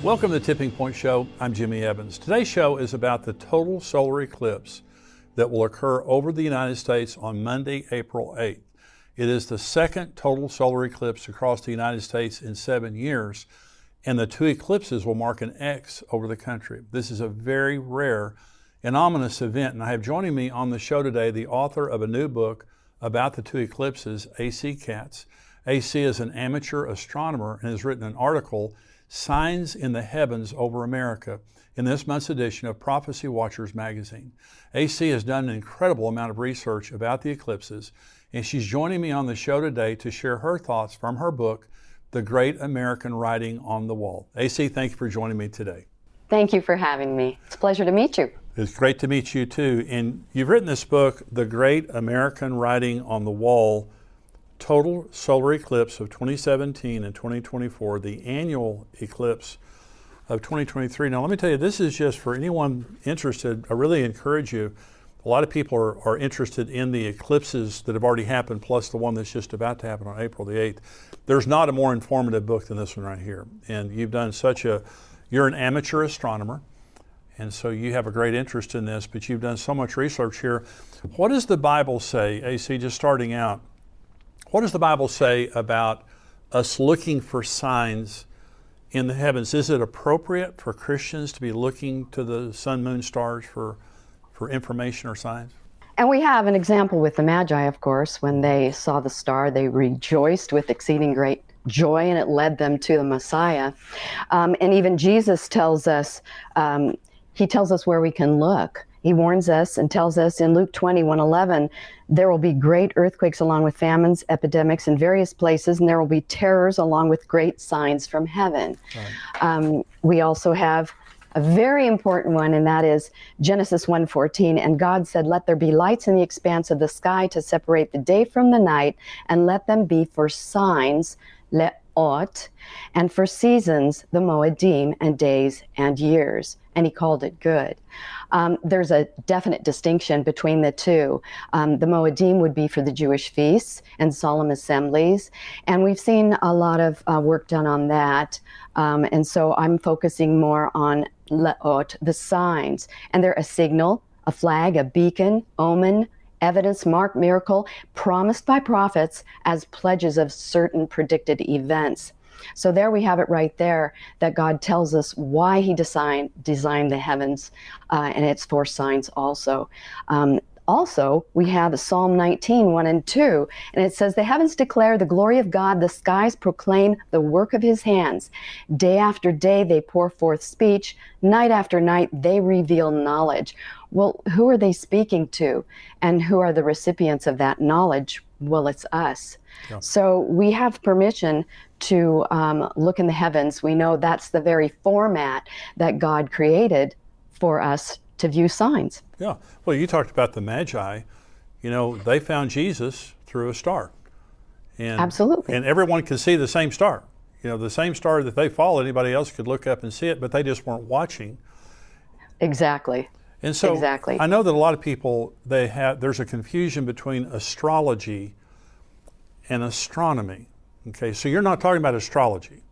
Welcome to the Tipping Point Show. I'm Jimmy Evans. Today's show is about the total solar eclipse that will occur over the United States on Monday, April 8th. It is the second total solar eclipse across the United States in 7 years, and the two eclipses will mark an X over the country. This is a very rare and ominous event, and I have joining me on the show today the author of a new book about the two eclipses, A.C. Katz. A.C. is an amateur astronomer and has written an article, Signs in the Heavens Over America, in this month's edition of Prophecy Watchers magazine. A.C. has done an incredible amount of research about the eclipses, and she's joining me on the show today to share her thoughts from her book, The Great American Writing on the Wall. A.C., thank you for joining me today. Thank you for having me. It's a pleasure to meet you. It's great to meet you too. And you've written this book, The Great American Writing on the Wall, Total Solar Eclipse of 2017 and 2024, the annual eclipse of 2023. Now, let me tell you, this is just for anyone interested. I really encourage you. A lot of people are interested in the eclipses that have already happened, plus the one that's just about to happen on April the 8th. There's not a more informative book than this one right here. And you've done you're an amateur astronomer, and so you have a great interest in this, but you've done so much research here. What does the Bible say, AC, just starting out, what does the Bible say about us looking for signs in the heavens? Is it appropriate for Christians to be looking to the sun, moon, stars for information or signs? And we have an example with the Magi, of course. When they saw the star, they rejoiced with exceeding great joy, and it led them to the Messiah. And even Jesus tells us, he tells us where we can look. He warns us and tells us in Luke 20:11, there will be great earthquakes along with famines, epidemics in various places, and there will be terrors along with great signs from heaven. Right. We also have a very important one, and that is Genesis 1:14. And God said, let there be lights in the expanse of the sky to separate the day from the night, and let them be for signs, le'ot, and for seasons, the moedim, and days and years. And he called it good. There's a definite distinction between the two. The Moedim would be for the Jewish feasts and solemn assemblies, and we've seen a lot of work done on that. And so I'm focusing more on le'ot, the signs. And they're a signal, a flag, a beacon, omen, evidence, mark, miracle, promised by prophets as pledges of certain predicted events. So there we have it right there, that God tells us why he designed the heavens, and it's for signs also. Also, we have Psalm 19:1 and 2, and it says, the heavens declare the glory of God, the skies proclaim the work of his hands. Day after day they pour forth speech, night after night they reveal knowledge. Well, who are they speaking to, and who are the recipients of that knowledge? Well, it's us. Yeah. So we have permission to look in the heavens. We know that's the very format that God created for us to view signs. Yeah. Well, you talked about the Magi. You know, they found Jesus through a star. And, absolutely. And everyone could see the same star. You know, the same star that they followed, anybody else could look up and see it, but they just weren't watching. Exactly. And so exactly. I know that a lot of people, there's a confusion between astrology and astronomy. Okay, so you're not talking about astrology.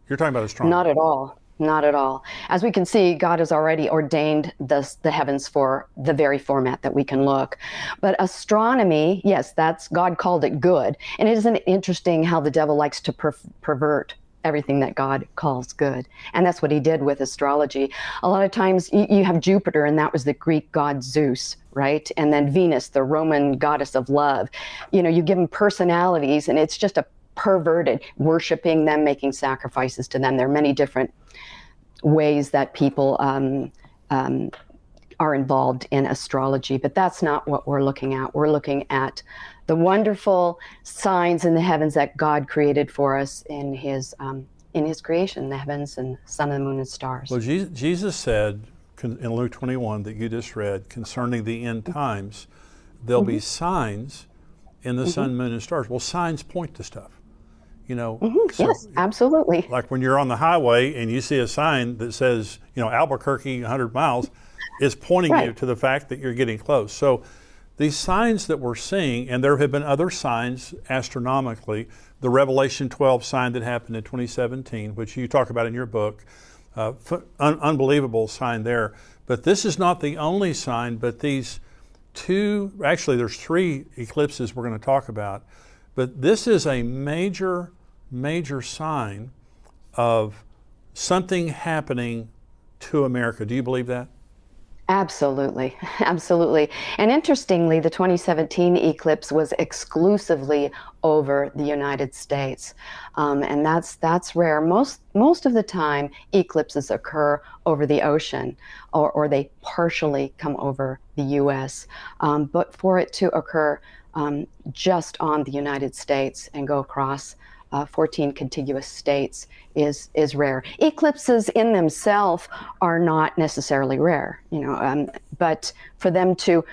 You're talking about astronomy. Not at all. Not at all. As we can see, God has already ordained the heavens for the very format that we can look. But astronomy, yes, God called it good. And isn't it interesting how the devil likes to pervert everything that God calls good? And that's what he did with astrology. A lot of times you have Jupiter, and that was the Greek god Zeus, right? And then Venus, the Roman goddess of love. You know, you give them personalities, and it's just a perverted, worshiping them, making sacrifices to them. There are many different ways that people are involved in astrology, but that's not what we're looking at. We're looking at the wonderful signs in the heavens that God created for us in his creation, the heavens and sun and the moon and stars. Well, Jesus said in Luke 21 that you just read concerning the end times, there'll be signs in the sun, moon, and stars. Well, signs point to stuff. You know, so yes, absolutely. Like when you're on the highway and you see a sign that says, you know, Albuquerque 100 miles, it's pointing you to the fact that you're getting close. So these signs that we're seeing, and there have been other signs astronomically, the Revelation 12 sign that happened in 2017, which you talk about in your book, Unbelievable sign there. But this is not the only sign, but these two, actually there's three eclipses we're going to talk about, but this is a major, major sign of something happening to America. Do you believe that? Absolutely, absolutely. And interestingly, the 2017 eclipse was exclusively over the United States, and that's rare. Most of the time, eclipses occur over the ocean, or they partially come over the U.S. But for it to occur just on the United States and go across 14 contiguous states is rare. Eclipses in themselves are not necessarily rare, but for them to,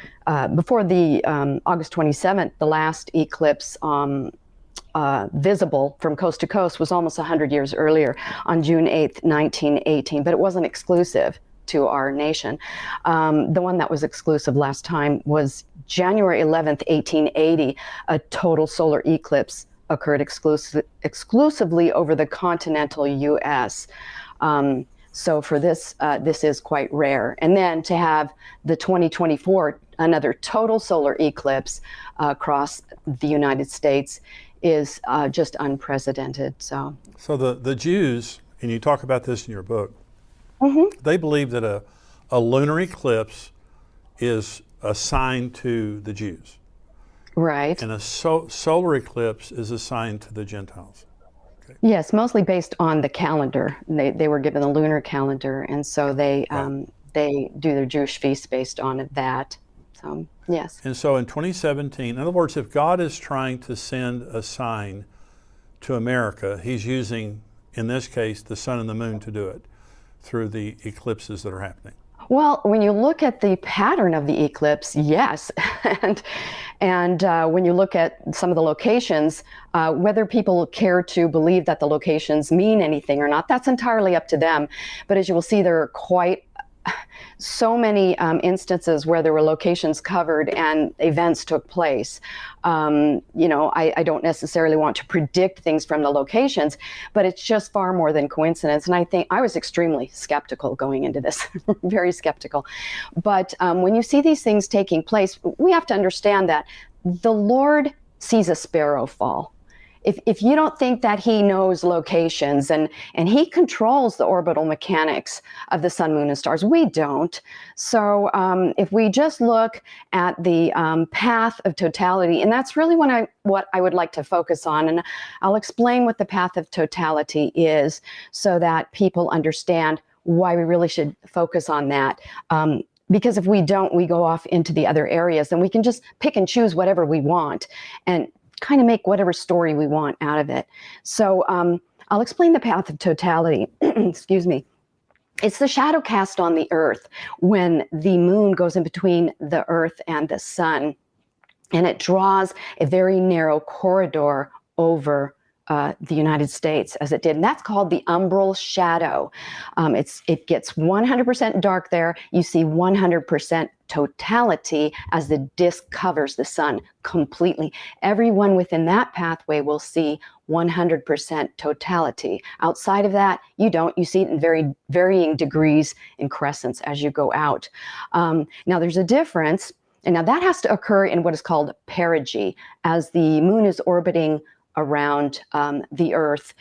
before the August 27th, the last eclipse visible from coast to coast was almost 100 years earlier on June 8th, 1918, but it wasn't exclusive to our nation. The one that was exclusive last time was January 11th, 1880, a total solar eclipse occurred exclusively over the continental U.S. So for this, this is quite rare. And then to have the 2024, another total solar eclipse across the United States is just unprecedented. So the Jews, and you talk about this in your book, they believe that a lunar eclipse is a sign to the Jews. Right. And a solar eclipse is a sign to the Gentiles. Okay. Yes, mostly based on the calendar. They were given the lunar calendar, and so they do their Jewish feasts based on that. So, yes. And so in 2017, in other words, if God is trying to send a sign to America, he's using, in this case, the sun and the moon to do it through the eclipses that are happening. Well, when you look at the pattern of the eclipse, yes. and when you look at some of the locations, whether people care to believe that the locations mean anything or not, that's entirely up to them. But as you will see, there are quite so many instances where there were locations covered and events took place. I don't necessarily want to predict things from the locations, but it's just far more than coincidence. And I think I was extremely skeptical going into this, very skeptical. But when you see these things taking place, we have to understand that the Lord sees a sparrow fall. If you don't think that he knows locations and he controls the orbital mechanics of the sun, moon, and stars, we don't. So if we just look at the path of totality, and that's really what I would like to focus on, and I'll explain what the path of totality is so that people understand why we really should focus on that. Because if we don't, we go off into the other areas, and we can just pick and choose whatever we want and kind of make whatever story we want out of it. So I'll explain the path of totality. Excuse me. It's the shadow cast on the earth when the moon goes in between the earth and the sun, and it draws a very narrow corridor over the United States as it did. And that's called the umbral shadow. It gets 100% dark there. You see 100% totality as the disk covers the sun completely. Everyone within that pathway will see 100% totality. Outside of that, you don't. You see it in very varying degrees in crescents as you go out. Now there's a difference, and now that has to occur in what is called perigee, as the moon is orbiting around the earth.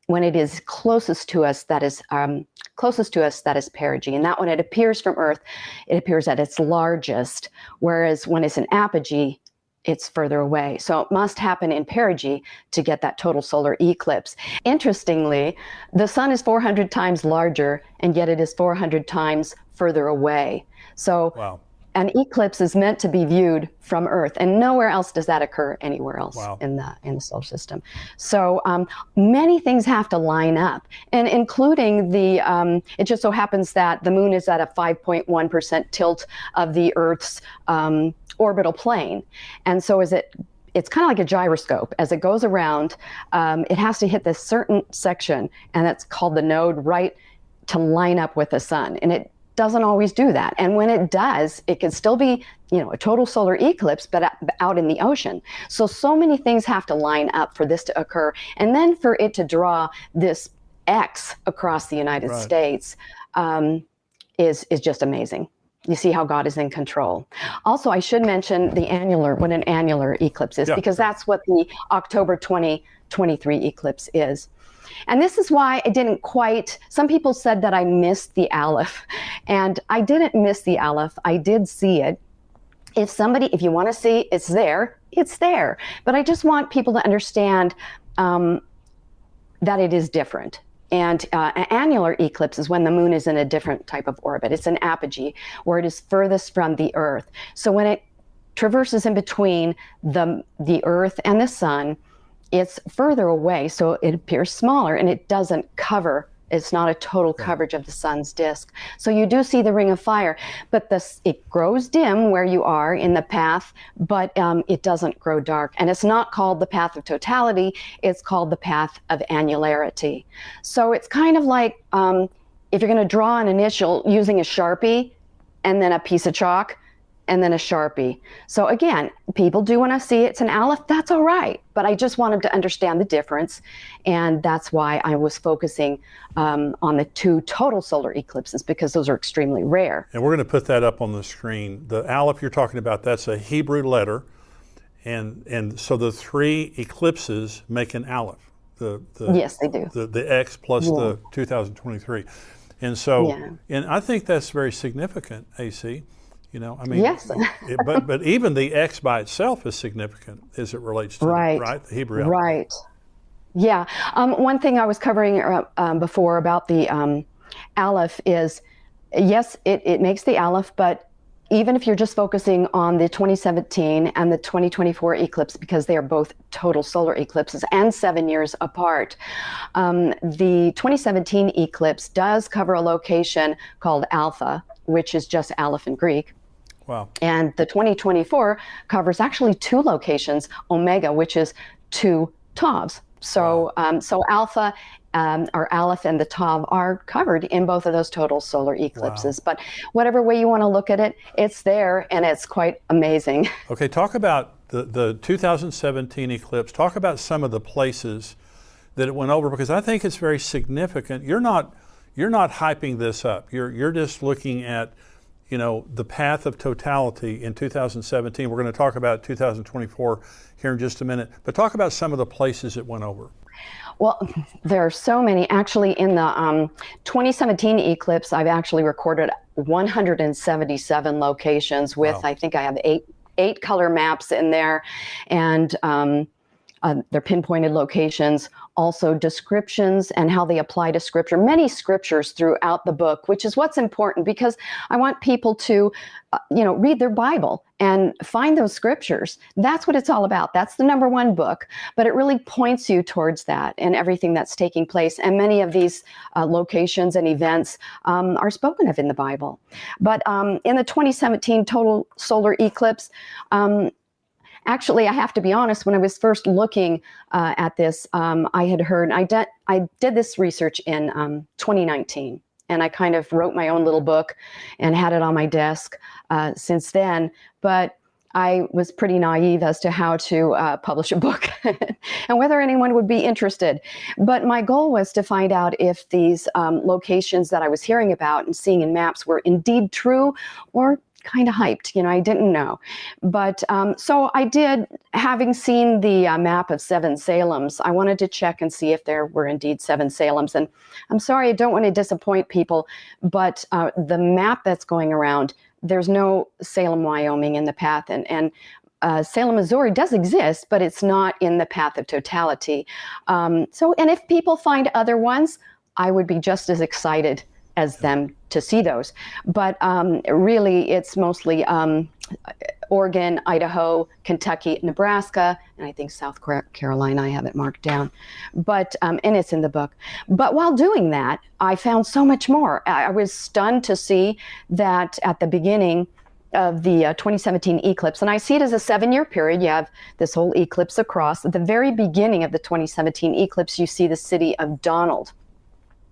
When it is closest to us, that is perigee. And that when it appears from Earth, it appears at its largest, whereas when it's in apogee, it's further away. So it must happen in perigee to get that total solar eclipse. Interestingly, the sun is 400 times larger, and yet it is 400 times further away. So wow. An eclipse is meant to be viewed from Earth, and nowhere else does that occur anywhere else wow. in the solar system. So many things have to line up, and including it just so happens that the moon is at a 5.1% tilt of the Earth's orbital plane. And so it's kind of like a gyroscope. As it goes around, it has to hit this certain section, and that's called the node, right to line up with the sun. And it doesn't always do that. And when it does, it can still be, a total solar eclipse, but out in the ocean. So many things have to line up for this to occur. And then for it to draw this X across the United Right. States is just amazing. You see how God is in control. Also, I should mention what an annular eclipse is, Yeah. because that's what the October 2023 eclipse is. And this is why I didn't quite, some people said that I missed the Aleph, and I didn't miss the Aleph. I did see it. If you want to see, it's there. But I just want people to understand that it is different. And an annular eclipse is when the moon is in a different type of orbit. It's an apogee, where it is furthest from the Earth. So when it traverses in between the Earth and the sun, it's further away, so it appears smaller, and it doesn't cover. It's not a total coverage of the sun's disk. So you do see the ring of fire, but it grows dim where you are in the path, but it doesn't grow dark. And it's not called the path of totality, it's called the path of annularity. So it's kind of like if you're going to draw an initial using a Sharpie and then a piece of chalk and then a Sharpie. So again, people do want to see it's an Aleph, that's all right. But I just wanted to understand the difference. And that's why I was focusing on the two total solar eclipses, because those are extremely rare. And we're going to put that up on the screen. The Aleph you're talking about, that's a Hebrew letter. And so the three eclipses make an Aleph. Yes, they do. The X plus the 2023. And so, and I think that's very significant, AC. You know, I mean, yes. but even the X by itself is significant as it relates to the Hebrew alphabet. Right. Yeah. One thing I was covering before about the Aleph is, yes, it makes the Aleph, but even if you're just focusing on the 2017 and the 2024 eclipse, because they are both total solar eclipses and 7 years apart, the 2017 eclipse does cover a location called Alpha, which is just Aleph in Greek. Wow. And the 2024 covers actually two locations, Omega, which is two Tavs. So, so Alpha or Aleph and the Tav are covered in both of those total solar eclipses. But whatever way you want to look at it, it's there, and it's quite amazing. Okay, talk about the 2017 eclipse. Talk about some of the places that it went over, because I think it's very significant. You're not hyping this up. You're just looking at, you know, the path of totality in 2017. We're going to talk about 2024 here in just a minute, but talk about some of the places it went over. Well, there are so many. Actually, in the 2017 eclipse, I've actually recorded 177 locations with, I think I have eight color maps in there, and they're pinpointed locations, also descriptions and how they apply to scripture, many scriptures throughout the book, which is what's important, because I want people to, read their Bible and find those scriptures. That's what it's all about. That's the number one book, but it really points you towards that and everything that's taking place. And many of these locations and events are spoken of in the Bible. But in the 2017 total solar eclipse, actually, I have to be honest, when I was first looking at this, I had heard, I did this research in 2019, and I kind of wrote my own little book and had it on my desk since then. But I was pretty naive as to how to publish a book and whether anyone would be interested. But my goal was to find out if these locations that I was hearing about and seeing in maps were indeed true or kind of hyped. I didn't know. But so I did, having seen the map of 7 Salems, I wanted to check and see if there were indeed 7 Salems. And I'm sorry, I don't want to disappoint people, but the map that's going around, there's no Salem, Wyoming in the path. And Salem, Missouri does exist, but it's not in the path of totality. And if people find other ones, I would be just as excited as them to see those. But really, it's mostly Oregon, Idaho, Kentucky, Nebraska, and I think South Carolina. I have it marked down. But and it's in the book. But while doing that, I found so much more. I was stunned to see that at the beginning of the 2017 eclipse, and I see it as a 7-year period. You have this whole eclipse across. At the very beginning of the 2017 eclipse, you see the city of Donald.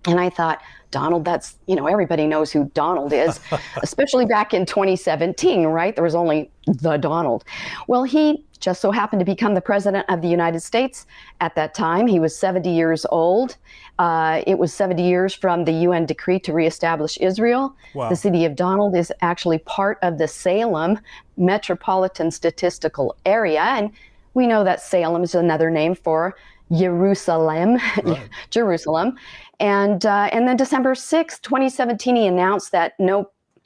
And I thought, Donald, that's, everybody knows who Donald is, especially back in 2017, right? There was only the Donald. Well, he just so happened to become the president of the United States at that time. He was 70 years old. It was 70 years from the UN decree to reestablish Israel. Wow. The city of Donald is actually part of the Salem Metropolitan Statistical Area. And we know that Salem is another name for Jerusalem, right. Jerusalem. And then December 6, 2017, he announced that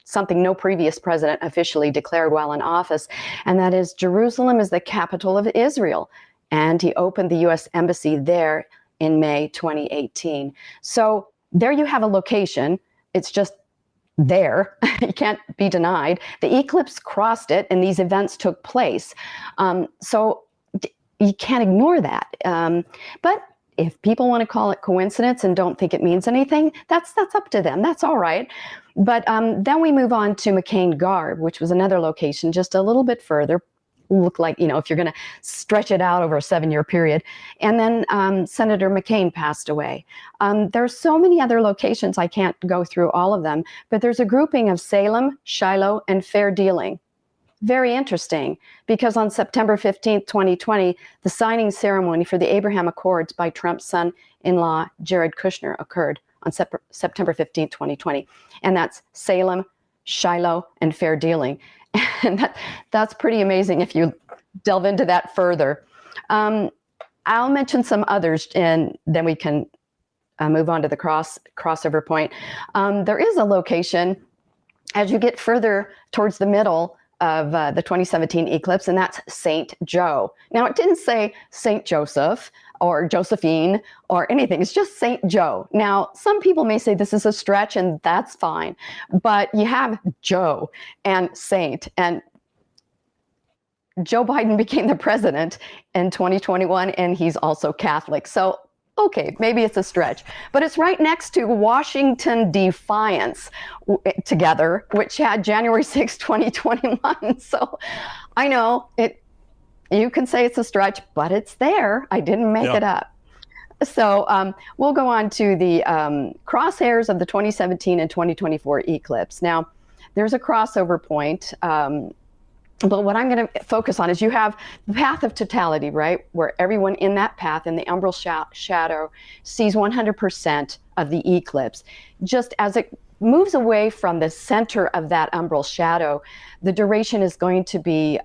something no previous president officially declared while in office, and that is Jerusalem is the capital of Israel. And he opened the U.S. Embassy there in May 2018. So there you have a location. It's just there. It can't be denied. The eclipse crossed it, and these events took place. So you can't ignore that. But if people want to call it coincidence and don't think it means anything, that's up to them. That's all right. But then we move on to McCain Garb, which was another location just a little bit further. Look like, if you're going to stretch it out over a 7-year period. And then Senator McCain passed away. There's so many other locations. I can't go through all of them, but there's a grouping of Salem, Shiloh, and Fair Dealing. Very interesting, because on September 15th, 2020, the signing ceremony for the Abraham Accords by Trump's son-in-law, Jared Kushner, occurred on September 15th, 2020. And that's Salem, Shiloh, and Fair Dealing. And that's pretty amazing if you delve into that further. I'll mention some others, and then we can move on to the crossover point. There is a location as you get further towards the middle of the 2017 eclipse, and that's St. Joe. Now, it didn't say St. Joseph or Josephine or anything. It's just St. Joe. Now, some people may say this is a stretch, and that's fine. But you have Joe and Saint, and Joe Biden became the president in 2021, and he's also Catholic. So, okay, maybe it's a stretch, but it's right next to Washington Defiance together, which had January 6, 2021. So I know you can say it's a stretch, but it's there. I didn't make it up. So we'll go on to the crosshairs of the 2017 and 2024 eclipse. Now, there's a crossover point. But what I'm going to focus on is you have the path of totality, right? Where everyone in that path, in the umbral shadow, sees 100% of the eclipse. Just as it moves away from the center of that umbral shadow, the duration is going to be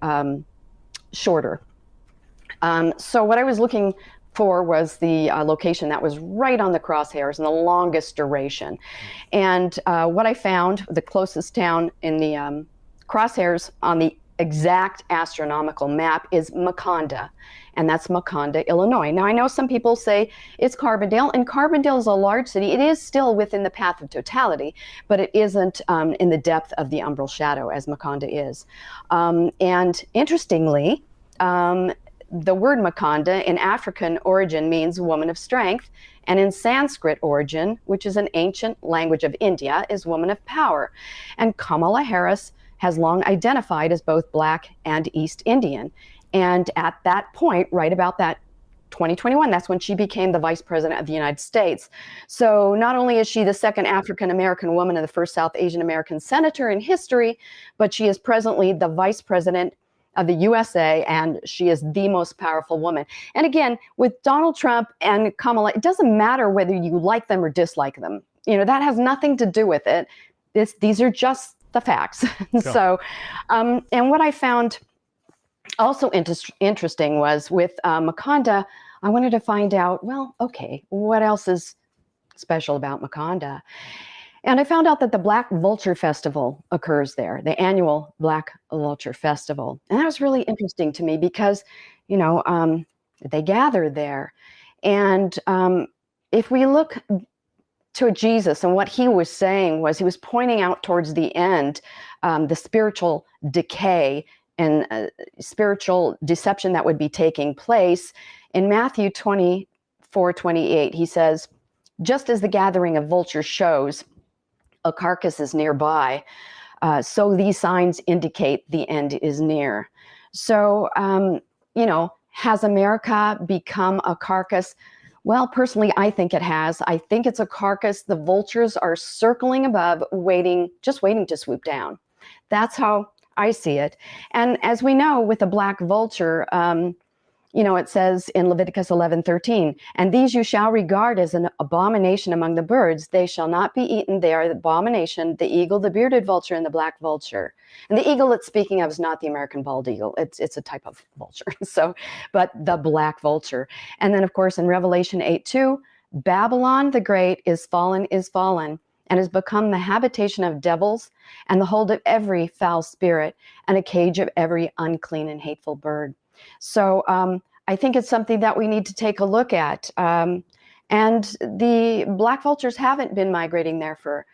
shorter. So what I was looking for was the location that was right on the crosshairs and the longest duration. And what I found, the closest town in the crosshairs on the exact astronomical map is Maconda, and that's Maconda, Illinois. Now, I know some people say it's Carbondale, and Carbondale is a large city. It is still within the path of totality, but it isn't in the depth of the umbral shadow as Maconda is. And interestingly, the word Maconda in African origin means woman of strength, and in Sanskrit origin, which is an ancient language of India, is woman of power. And Kamala Harris has long identified as both Black and East Indian. And at that point, right about that 2021, that's when she became the Vice President of the United States. So not only is she the second African-American woman and the first South Asian American senator in history, but she is presently the Vice President of the USA, and she is the most powerful woman. And again, with Donald Trump and Kamala, it doesn't matter whether you like them or dislike them. That has nothing to do with it. These are just the facts. Yeah. So, and what I found also interesting was with Maconda, I wanted to find out, well, okay, what else is special about Maconda? And I found out that the Black Vulture Festival occurs there, the annual Black Vulture Festival. And that was really interesting to me because, they gather there. And if we look to Jesus, and what he was saying was he was pointing out towards the end the spiritual decay and spiritual deception that would be taking place. In Matthew 24:28, he says, just as the gathering of vultures shows a carcass is nearby, so these signs indicate the end is near. So, has America become a carcass? Well, personally, I think it has. I think it's a carcass. The vultures are circling above, just waiting to swoop down. That's how I see it. And as we know, with the black vulture, it says in Leviticus 11:13, and these you shall regard as an abomination among the birds. They shall not be eaten. They are the abomination, the eagle, the bearded vulture, and the black vulture. And the eagle it's speaking of is not the American bald eagle. It's a type of vulture. But the black vulture. And then, of course, in Revelation 8:2, Babylon the Great is fallen, and has become the habitation of devils and the hold of every foul spirit and a cage of every unclean and hateful bird. So I think it's something that we need to take a look at. And the black vultures haven't been migrating there for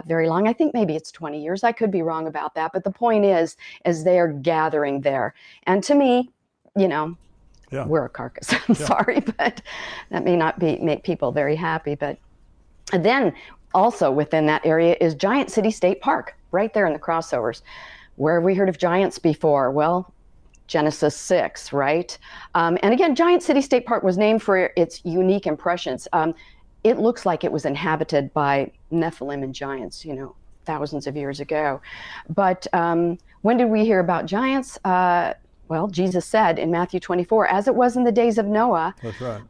very long. I think maybe it's 20 years. I could be wrong about that. But the point is they are gathering there. And to me, we're a carcass. I'm sorry, but that may not make people very happy. But then also within that area is Giant City State Park, right there in the crossovers. Where have we heard of giants before? Well, Genesis 6, right? And again, Giant City State Park was named for its unique impressions. It looks like it was inhabited by Nephilim and giants, thousands of years ago. But when did we hear about giants? Well, Jesus said in Matthew 24, as it was in the days of Noah. That's right.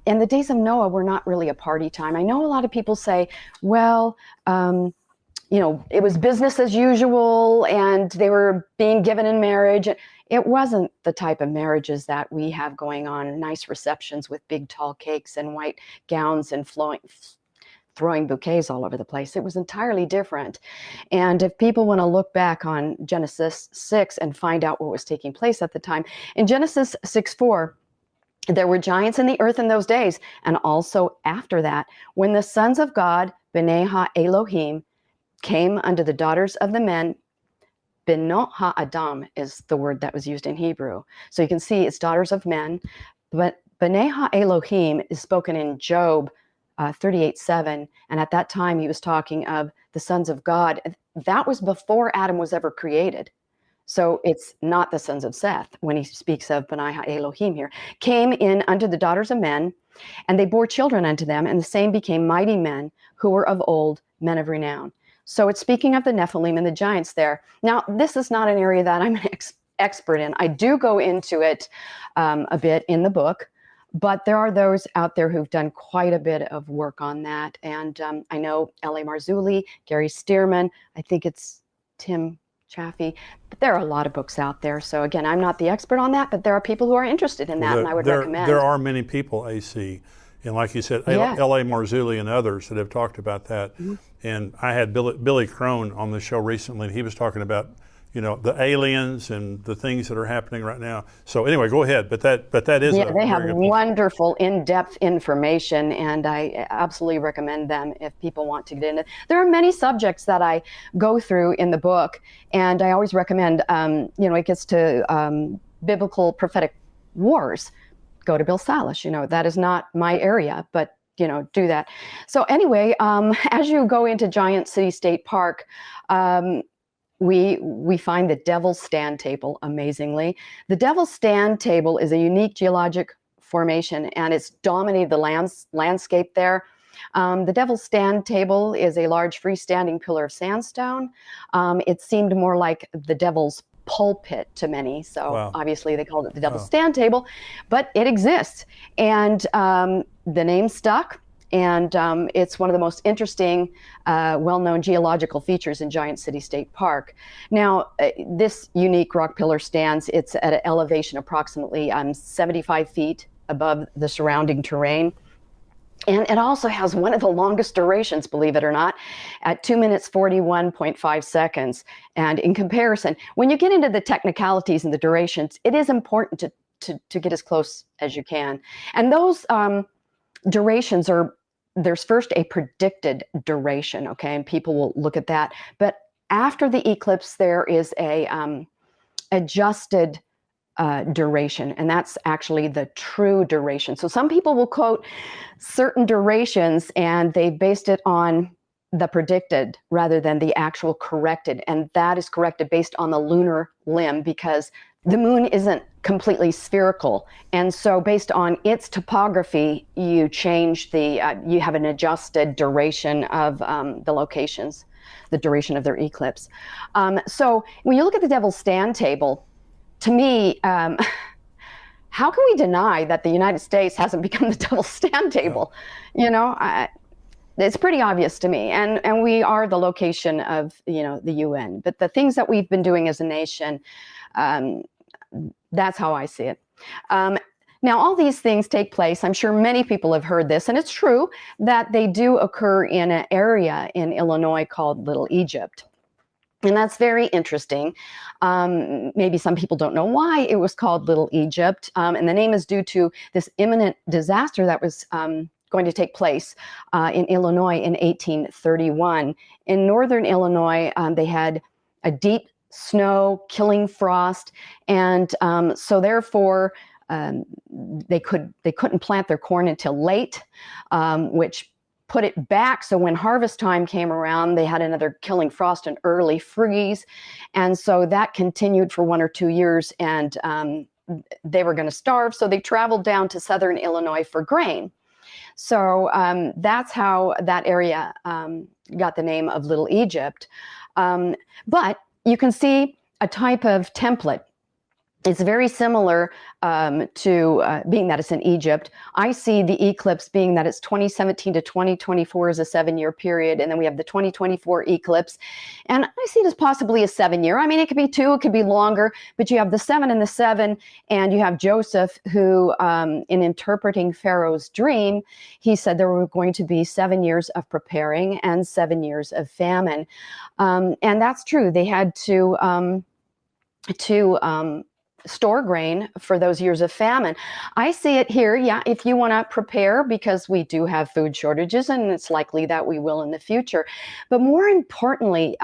And the days of Noah were not really a party time. I know a lot of people say, well, it was business as usual and they were being given in marriage. It wasn't the type of marriages that we have going on, nice receptions with big tall cakes and white gowns and throwing bouquets all over the place. It was entirely different. And if people want to look back on Genesis 6 and find out what was taking place at the time, in Genesis 6:4, there were giants in the earth in those days, and also after that, when the sons of God, B'nai Ha-Elohim, came unto the daughters of the men. Benot Ha-Adam is the word that was used in Hebrew. So you can see it's daughters of men. But B'nai Ha-Elohim is spoken in Job 38:7. And at that time, he was talking of the sons of God. That was before Adam was ever created. So it's not the sons of Seth when he speaks of B'nai Ha-Elohim here. Came in unto the daughters of men, and they bore children unto them, and the same became mighty men who were of old, men of renown. So it's speaking of the Nephilim and the giants there. Now, this is not an area that I'm an expert in. I do go into it a bit in the book, but there are those out there who've done quite a bit of work on that. And I know L.A. Marzulli, Gary Stearman, I think it's Tim Chaffee, but there are a lot of books out there. So again, I'm not the expert on that, but there are people who are interested in that, and I would recommend. There are many people, AC, and like you said, L.A. Marzulli and others that have talked about that. Mm-hmm. And I had Billy Crone on the show recently, and he was talking about, the aliens and the things that are happening right now. So anyway, go ahead. But that is they have wonderful, in-depth information, and I absolutely recommend them if people want to get into it. There are many subjects that I go through in the book, and I always recommend, it gets to biblical prophetic wars. Go to Bill Salish. That is not my area, but do that. So anyway, as you go into Giant City State Park, we find the Devil's Stand Table, amazingly. The Devil's Stand Table is a unique geologic formation, and it's dominated the landscape there. The Devil's Stand Table is a large freestanding pillar of sandstone. It seemed more like the Devil's pulpit to many, so obviously they called it the Devil's Stand Table, but it exists, and the name stuck, and it's one of the most interesting, well-known geological features in Giant City State Park. Now, this unique rock pillar stands, it's at an elevation approximately 75 feet above the surrounding terrain. And it also has one of the longest durations, believe it or not, at 2 minutes 41.5 seconds. And in comparison, when you get into the technicalities and the durations, it is important to get as close as you can. And those durations there's first a predicted duration, okay, and people will look at that. But after the eclipse, there is a adjusted duration, and that's actually the true duration. So some people will quote certain durations, and they based it on the predicted rather than the actual corrected, and that is corrected based on the lunar limb, because the moon isn't completely spherical, and so based on its topography, you change the you have an adjusted duration of the locations, the duration of their eclipse. So when you look at the Devil's Stand table, to me, how can we deny that the United States hasn't become the Devil's Stand table? You know, it's pretty obvious to me, and we are the location of, you know, the UN. But the things that we've been doing as a nation, that's how I see it. Now, all these things take place. I'm sure many people have heard this, and it's true that they do occur in an area in Illinois called Little Egypt. And that's very interesting. Maybe some people don't know why it was called Little Egypt. And the name is due to this imminent disaster that was going to take place in Illinois in 1831. In northern Illinois, they had a deep snow, killing frost, and so therefore they couldn't plant their corn until late, which put it back. So when harvest time came around, they had another killing frost and early freeze, and so that continued for 1 or 2 years, and they were going to starve. So they traveled down to southern Illinois for grain. So that's how that area got the name of Little Egypt. But you can see a type of template. It's very similar to being that it's in Egypt. I see the eclipse being that it's 2017 to 2024 is a 7-year period, and then we have the 2024 eclipse. And I see it as possibly a 7-year. I mean, it could be 2, it could be longer, but you have the 7 and the 7, and you have Joseph who, in interpreting Pharaoh's dream, he said there were going to be 7 years of preparing and 7 years of famine. And that's true. They had to store grain for those years of famine. I see it here, yeah, if you want to prepare, because we do have food shortages, and it's likely that we will in the future. But more importantly,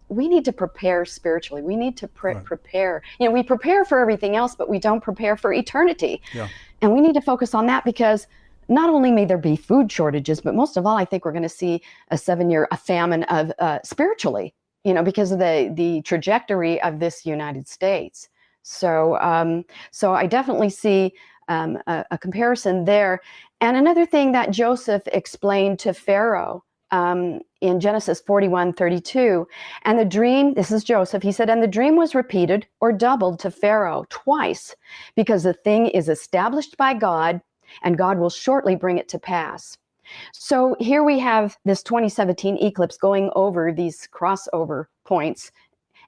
we need to prepare spiritually. We need to prepare. You know, we prepare for everything else, but we don't prepare for eternity. Yeah. And we need to focus on that, because not only may there be food shortages, but most of all, I think we're going to see a 7-year famine of spiritually, you know, because of the trajectory of this United States. So I definitely see a comparison there. And another thing that Joseph explained to Pharaoh in Genesis 41:32, and the dream, this is Joseph, he said, and the dream was repeated or doubled to Pharaoh twice, because the thing is established by God, and God will shortly bring it to pass. So here we have this 2017 eclipse going over these crossover points.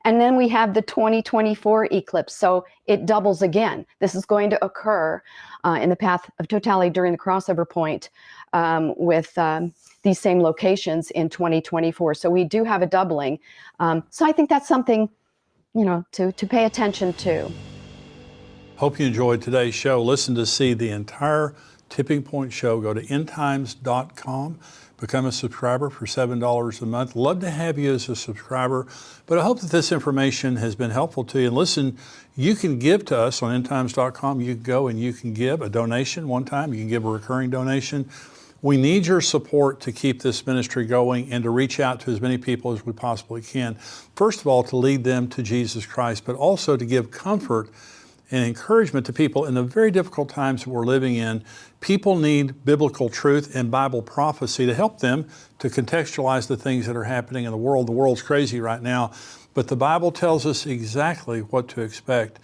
And then we have the 2024 eclipse. So it doubles again. This is going to occur in the path of totality during the crossover point with these same locations in 2024. So we do have a doubling. So I think that's something, you know, to pay attention to. Hope you enjoyed today's show. Listen to see the entire Tipping Point show. Go to endtimes.com. Become a subscriber for $7 a month. Love to have you as a subscriber, but I hope that this information has been helpful to you. And listen, you can give to us on endtimes.com. You can go and you can give a donation one time. You can give a recurring donation. We need your support to keep this ministry going and to reach out to as many people as we possibly can. First of all, to lead them to Jesus Christ, but also to give comfort and encouragement to people in the very difficult times that we're living in. People need biblical truth and Bible prophecy to help them to contextualize the things that are happening in the world. The world's crazy right now, but the Bible tells us exactly what to expect,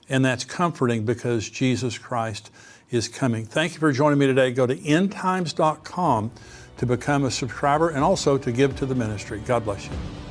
and that's comforting because Jesus Christ is coming. Thank you for joining me today. Go to endtimes.com to become a subscriber and also to give to the ministry. God bless you.